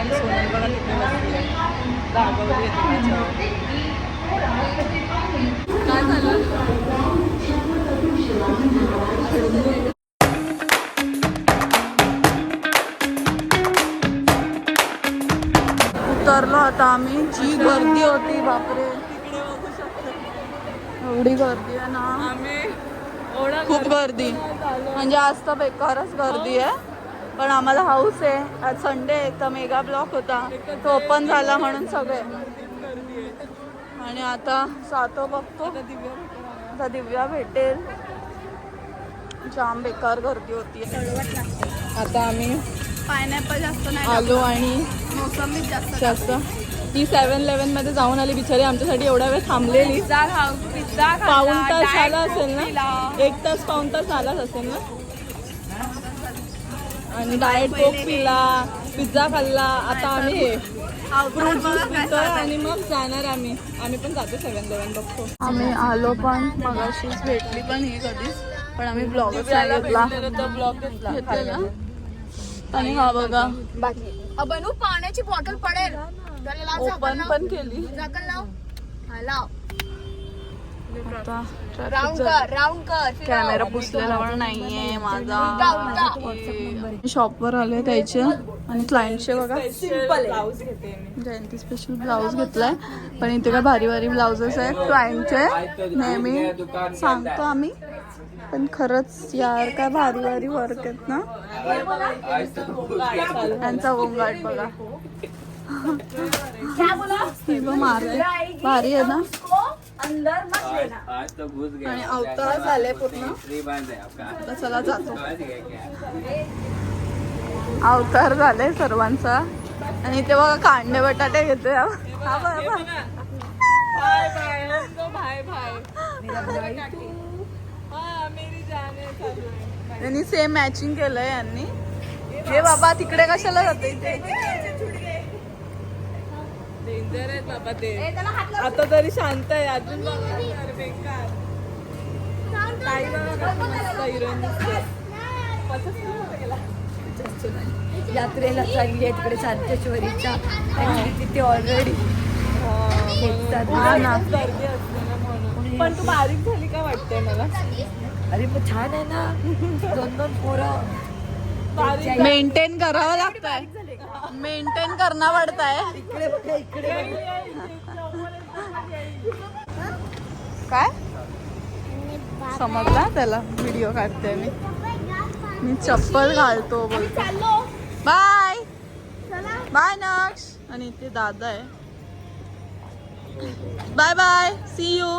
आणि सोनल बघा तिथे बसली आहे. रागवली आहे काय झालं. उतरलो आता आम्ही. जी गर्दी होती बापरे, तिकडे बघू शकतो एवढी गर्दी आहे ना. खूप गर्दी म्हणजे आज तर बेकारच गर्दी आहे. पण आम्हाला हाऊस आहे. आज संडे एकदा मेगा ब्लॉक होता तो ओपन झाला म्हणून सगळे. आणि आता जातो बघतो आता दिव्या भेटेल. जाम बेकार गर्दी होती. आता आम्ही पायनॅपल जास्त नाही आलो आणि मोसंबी जास्त. ती 7-11 मध्ये जाऊन आली बिचारी, आमच्यासाठी एवढा वेळ थांबलेली. पाऊण तास झाला असेल ना, 1 तास पाऊण तास झालाच असेल ना. आणि डाएट कोक पिला, पिझ्झा खाल्ला. आता आम्ही हे फ्रूट ज्यूस पितोय आणि मग जाणार आम्ही पण जातो 7-11 बघतो. आम्ही आलो पण मगाशीच भेटली पण ही कधीच, पण आम्ही ब्लॉगच नाही घेतला. घेतलेला. आणि हा बघा बनू पाण्याची बॉटल पडेल. ओपन पण केली. कॅमेरा पुसलेला पण नाहीये माझा. शॉपवर आले त्याचे आणि क्लायंटचे बघा जयंती स्पेशल ब्लाऊज घेतलाय. पण इथे काय भारी भारी ब्लाउजेस आहेत क्लायंटचे. नेहमी सांगतो आम्ही पण खरंच यार काय भारी भारी वर्क आहेत ना. त्यांचा गोंगाट बघा. मार्केट भारी आहे ना. आणि अवतार झाले पूर्ण. आता चला जातो. अवतार झाले सर्वांचा. आणि इथे बघा कांदे बटाटे घेतोय. त्यांनी सेम मॅचिंग केलंय यांनी. हे बाबा तिकडे कशाला जाते इथे. डेंजर आहेत बाबा ते. आता तरी शांत आहे. अजून बेकार काही हिरोईन यात्रेला चालली आहे तिकडे शांतेश्वरीच्या. तिथे ऑलरेडी गर्दी असते ना म्हणून. पण तू बारीक झाली का वाटतंय मला. अरे पण छान आहे ना. 2-2 पोरं मेंटेन करावं लागतंय. मेंटेन करणं पडतंय. काय समजला त्याला. व्हिडिओ काढते मी चप्पल घालतो बोलतो. Bye bye Naksh. आणि इथे दादा आहे. Bye bye see you.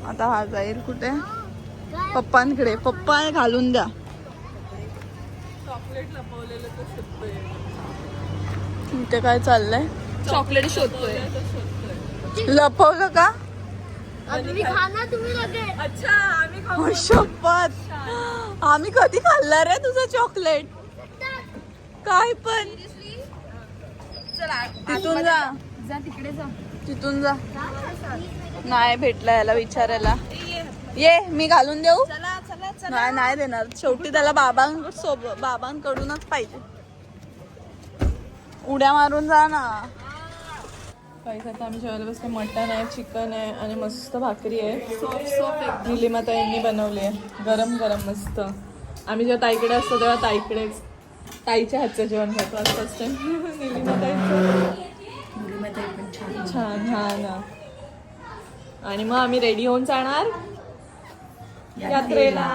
आता हा जाईल कुठे पप्पांकडे. पप्पा घालून द्या. चॉकलेट लपवलेलं तर शोधतोय. इथे काय चाललंय. चॉकलेट शोधतोय. लपवलं का. अच्छा आम्ही खाऊ. शपथ आम्ही कधी खाल्लं रे तुझं चॉकलेट. काय पण तिथून जा तिकडे जा. तिथून जा. नाही भेटला याला विचारायला. ये मी घालून देऊ. नाही नाही देणार. शेवटी त्याला बाबांकडूनच पाहिजे. उड्या मारून जा ना. काही आता आम्ही जेवायला बसतो. मटण आहे, चिकन आहे आणि मस्त भाकरी आहे. निलिमा ताईंनी बनवली आहे. गरम गरम मस्त. आम्ही जेव्हा ताईकडे असतो तेव्हा ताईकडेच ताईच्या हातचं जेवण खातो. आज फर्स्ट टाइम निलिमा ताईचं. छान हा ना. आणि मग आम्ही रेडी होऊन जाणार यात्रेला.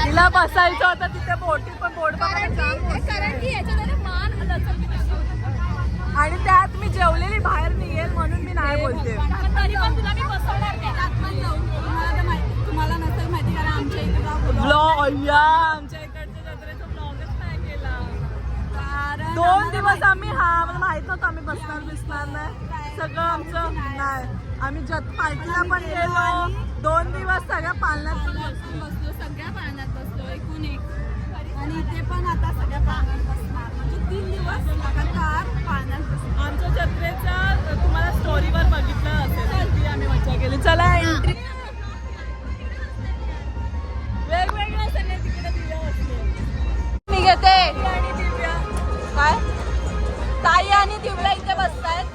तिला बसायचं होतं तिथे बोटी पण बोट कारण की याच्यामध्ये मान लचकली नसते. आणि त्यात मी जेवलेली बाहेर निघेल म्हणून मी नाही बोलते. तरी पण तुला मी बसवणार नाही. तुम्हाला नसेल माहिती कारण आमच्या इकडे ब्लॉग आमच्या इकडच्या जत्रेचा ब्लॉगच नाही केला. 2 दिवस आम्ही मला माहित नव्हतं आम्ही बसणार नाही. सगळं आमचं नाही. आम्ही पार्टीला पण गेलो 2 दिवस सगळ्या पालनात बसलो, सगळ्या पाळण्यात बसलो एकूण एक. आणि इथे पण आता सगळ्या पाळण्यात बसणार. म्हणजे 3 दिवस लगातार पाळण्यात बसणार. आमच्या जत्रेचा तुम्हाला स्टोरीवर बघितलं असेल ती आम्ही मजा केली. चला एंट्री वेगवेगळ्या सगळे तिकडे दिल्या असले. मी घेते आणि दिव्या काय ताई आणि दिव्या इथे बसतायत.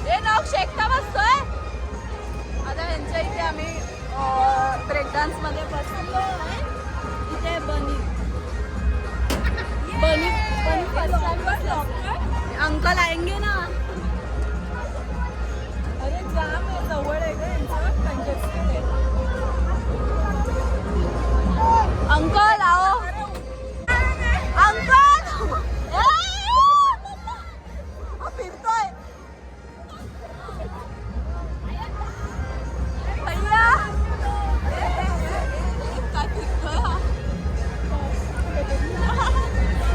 हे नॉक शेकता बसतोय. आता ह्यांच्या इथे आम्ही ब्रेक डान्स मध्ये बसलो. इथे बनी अंकल आएंगे ना. अरे जाम आहे जवळ आहे का यांचं कंजेस्टेड आहे. अंकल आओ अंकल फिरतोय भैया काय फिरतोय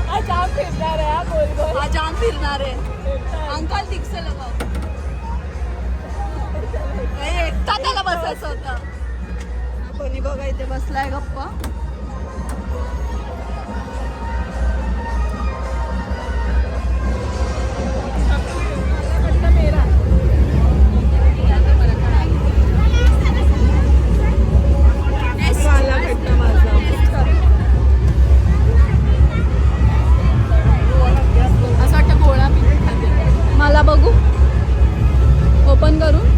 हा जाम फिरणार आहे हा गोल गोल. हा जाम फिरणार आहे. अंकल दिक्से लगाओ. एकटा त्याला बसायचं होतं. कोणी बघा इथे बसलाय गप्पा. असं वाटतं गोळा मला बघू ओपन करून.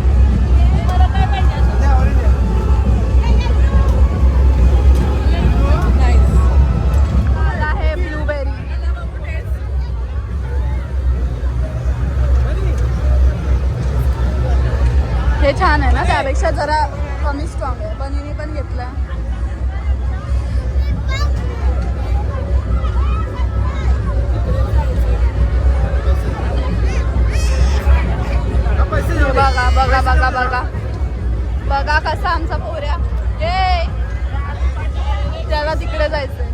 आहे ब्लूबेरी. हे छान आहे ना त्यापेक्षा जरा कमी स्ट्रॉंग आहे. बनीने पण घेतलं. बघा बघा बघा बघा बघा कसा आमचा पोऱ्या. ए त्याला तिकडे जायचंय.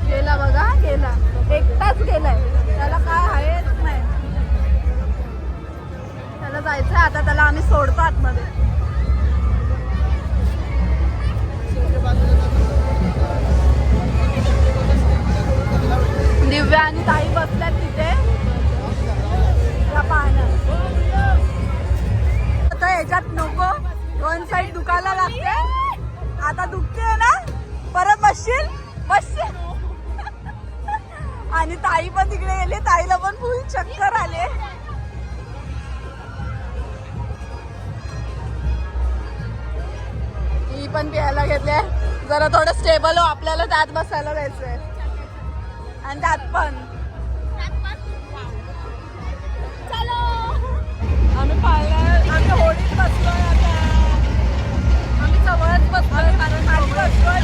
गेला बघा, गेला एकटाच गेलाय. त्याला काय आहेच नाही. त्याला जायचंय आता, त्याला आम्ही सोडतो आतमध्ये. दिव्या आणि ताई बसल्यात तिथे त्या पाण्यात. आता ह्याच्यात नको, वन साईड दुखायला लागते. आता दुखते ना, परत बसशील. आणि ताई पण तिकडे गेले, ताईला पण फुल चक्कर आले. ही पण प्यायला घेतले. जरा थोडं स्टेबल हो, आपल्याला त्यात बसायला जायचंय. आणि त्यात पण चलो. आम्ही होडीत बसलोय आता. आम्ही जवळच बसलोय कारण खाली बसलोय.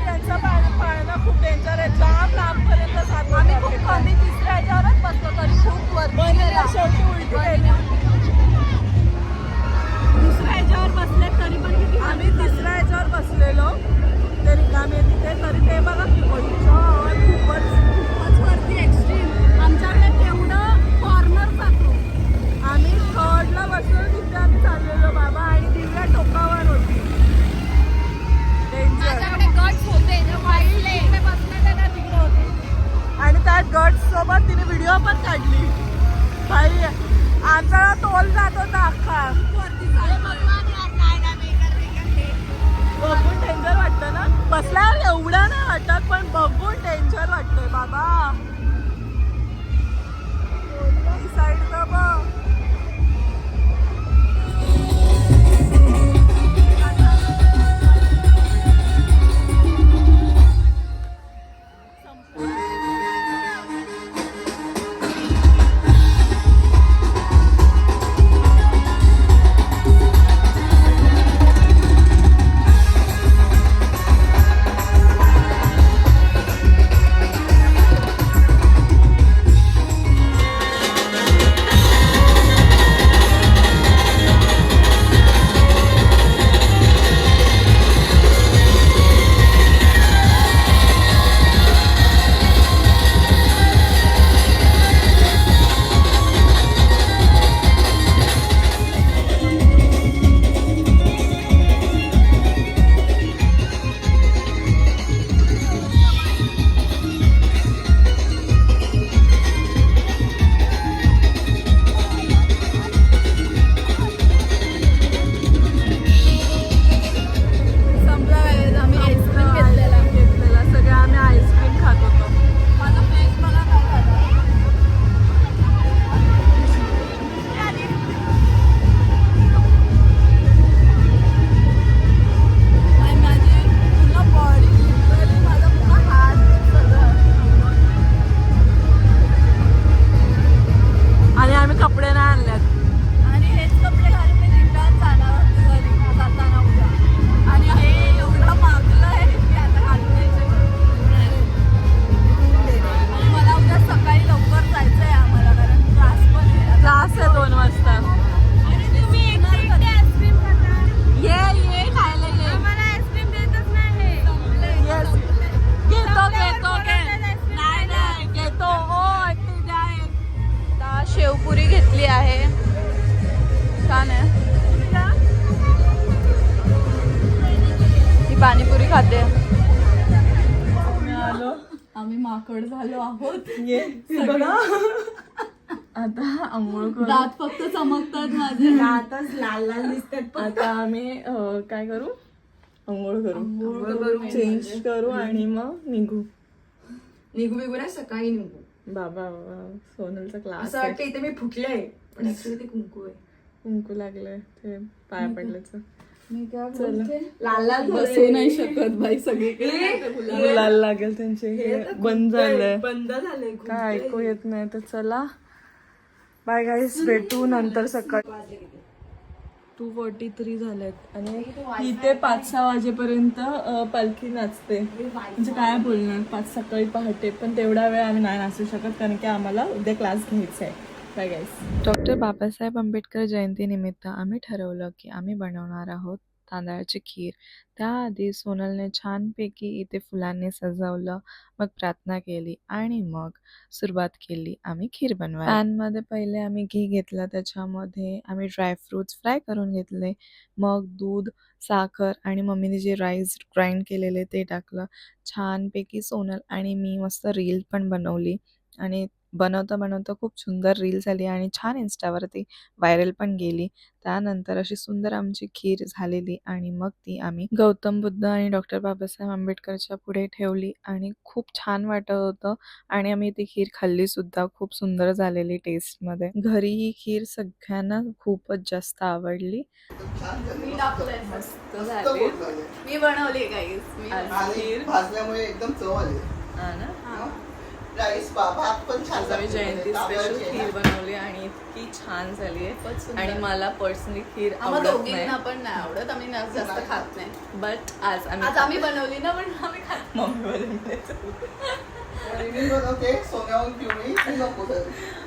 यांचं पाळणं खूप डेंजर आहे. जाम लांबपर्यंत जातो. आम्ही खूप कमी तिसऱ्या ह्याच्यावरच बसलो तरी खूप वरती शेवटी उलटी दुसऱ्या ह्याच्यावर बसले तरी पण किती. आम्ही तिसऱ्या ह्याच्यावर बसलेलो ते रिकामे तिथे, तरी ते बघा खूपच वरती एक्स्ट्रीम. आमच्याकडे तेवढं कॉर्नर जातो. आम्ही थर्डला बसलो तिथे आम्ही चाललेलो बाबा. आणि दिव्या टोकावर होती. आणि त्या गट सोबत तिने व्हिडिओ पण काढली. भाई आमचा तोल जात होता अख्खा. बघून डेंजर वाटतं ना, बसल्यावर एवढं नाही वाटत पण बघून डेंजर वाटतंय बाबा. साईडचं बघ. शेवपुरी घेतली आहे, छान आहे. ही पाणीपुरी खाते. आम्ही माकड झालो आहोत. आता आंघोळ करू. दात फक्त चमकतात माझे, दातच लाल लाल दिसतात. आता आम्ही काय करू, आंघोळ करू, चेंज करू आणि मग निघू ना, सकाळी निघू. बाबा सोनलचा क्लास असं वाटतं इथे मी फुटले पण ऍक्च्युली ते कुंकू आहे. कुंकू लागलंय ते पाया पडल्याचं. मी काय बोलते, लाल लाल बसू नाही शकत बाई, सगळीकडे लाल लागेल त्यांचे. बंद झालंय काय ऐकू येत नाही. तर चला बाय गाईस, भेटू नंतर सकाळी. 2:43 झालेत आणि इथे 5-6 वाजेपर्यंत पालखी नाचते. म्हणजे काय बोलणार, 5 सकाळी पहाटे. पण तेवढा वेळ आम्ही नाही नाचू शकत कारण की आम्हाला उद्या क्लास घ्यायचा आहे. डॉक्टर बाबासाहेब आंबेडकर जयंतीनिमित्त आम्ही ठरवलं की आम्ही बनवणार आहोत तांदळाची खीर. त्याआधी सोनलने छानपैकी इथे फुलांनी सजवलं, मग प्रार्थना केली आणि मग सुरुवात केली आम्ही खीर बनवायला. पॅनमध्ये पहिले आम्ही घी घेतलं, त्याच्यामध्ये आम्ही ड्रायफ्रूट्स फ्राय करून घेतले, मग दूध, साखर आणि मम्मीने जे राईस ग्राइंड केलेले ते टाकलं. छानपैकी सोनल आणि मी मस्त रील पण बनवली आणि बनवता खूप सुंदर रील झाली आणि छान इन्स्टावरती व्हायरल पण गेली. त्यानंतर अशी सुंदर आमची खीर झालेली आणि मग ती आम्ही गौतम बुद्ध आणि डॉक्टर बाबासाहेब आंबेडकरच्या पुढे ठेवली आणि खूप छान वाटत होतं आणि आम्ही ती खीर खाल्लीसुद्धा. खूप सुंदर झालेली टेस्टमध्ये. घरी ही खीर सगळ्यांना खूपच जास्त आवडली. मी टाकलंय. मस्त मस्त झाली. गोड झाले. मी बनवली गाईस. मी आज आणि खीर. भाजल्यामुळे एकदम चव आली. हा ना? राईस भात पण छान आज आम्ही लागते. जयंती तांदळाची स्पेशल आहे खीर ना. बनवली आणि इतकी छान झाली खूपच आहे सुंदर. आणि मला पर्सनली खीर आम्हा आवडत दोघींना नाही, पण नाही आवडत. आम्ही जास्त खात नाही. बट आज आज आम्ही बनवली ना, पण आम्ही खात मम्मी बनवली. आणि मी बनवते सोन्याहून पिवळी ती नको तर.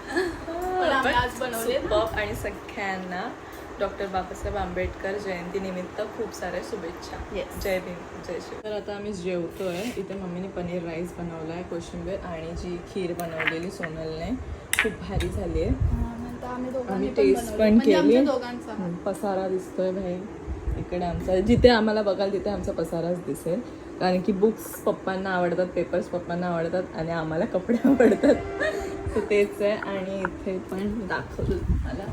पण आम्ही आज बनवले. Superb. आणि सगळ्यांना डॉक्टर बाबासाहेब आंबेडकर जयंती निमित्त खूप साऱ्या शुभेच्छा. Yes. जय भीम, जय श्री. तर आता आम्ही जेवतोय. इथे मम्मीने पनीर राईस बनवला आहे, कोशिंबीर, आणि जी खीर बनवलेली सोनलने खूप भारी झाली आहे. नंतर आम्ही दोघांनी आम्ही पण टेस्ट बनवली. पण म्हणजे केली. आमच्या दोघांचा. पसारा दिसतोय भाई इकडे आमचा. जिथे आम्हाला बघाल तिथे आमचा पसाराच दिसेल, कारण की बुक्स पप्पांना आवडतात, पेपर्स पप्पांना आवडतात आणि आम्हाला कपडे आवडतात. तर तेच आहे. आणि इथे पण दाखवलं तुम्हाला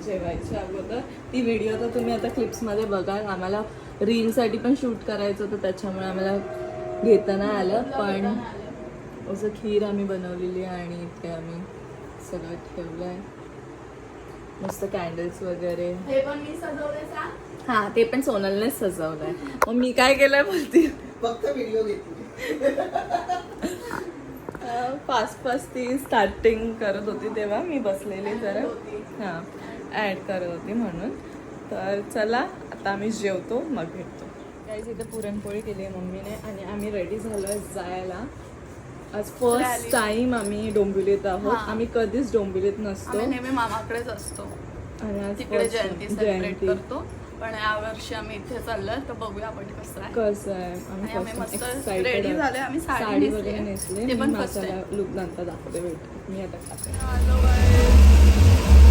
जेवायच्या अगोदर ती व्हिडिओ. तर तुम्ही आता क्लिप्समध्ये बघाल. आम्हाला रीलसाठी पण शूट करायचं होतं, त्याच्यामुळे आम्हाला घेता नाही आलं. पण असं खीर आम्ही बनवलेली आहे आणि इथे आम्ही सगळं ठेवलं आहे, मस्त कॅन्डल्स वगैरे. हे पण मी सजवलंय सांग. हां, ते पण सोनलनेच सजवलंय. मग मी काय केलंय बोलते. फक्त व्हिडिओ घेतली. फास्ट ती स्टार्टिंग करत होती तेव्हा मी बसलेली जरा हां ॲड करत होती म्हणून. तर चला आता आम्ही जेवतो, मग भेटतो. काहीच इथे पुरणपोळी केली आहे मम्मीने आणि आम्ही रेडी झालो आहे जायला. आज फर्स्ट टाईम आम्ही डोंबिवलीत आहोत. हां. आम्ही कधीच डोंबिवलीत नसतो आम्ही नेहमी मामाकडेच असतो. आणि आज तिकडे first जयंती time. सेलिब्रेट जयंती करतो. पण यावर्षी आम्ही इथे चाललोय, तर बघूया आपण कसं आहे. कसं आहे. आणि आम्ही आम्ही मस्त excited रेडी आहे. झाले. आम्ही साडी साडी वगैरे नेसले. ते मी पण फर्स्ट माझा टाइम. लुक नंतर दाखवते. वेट मी आता खाते. हॅलो गाईस.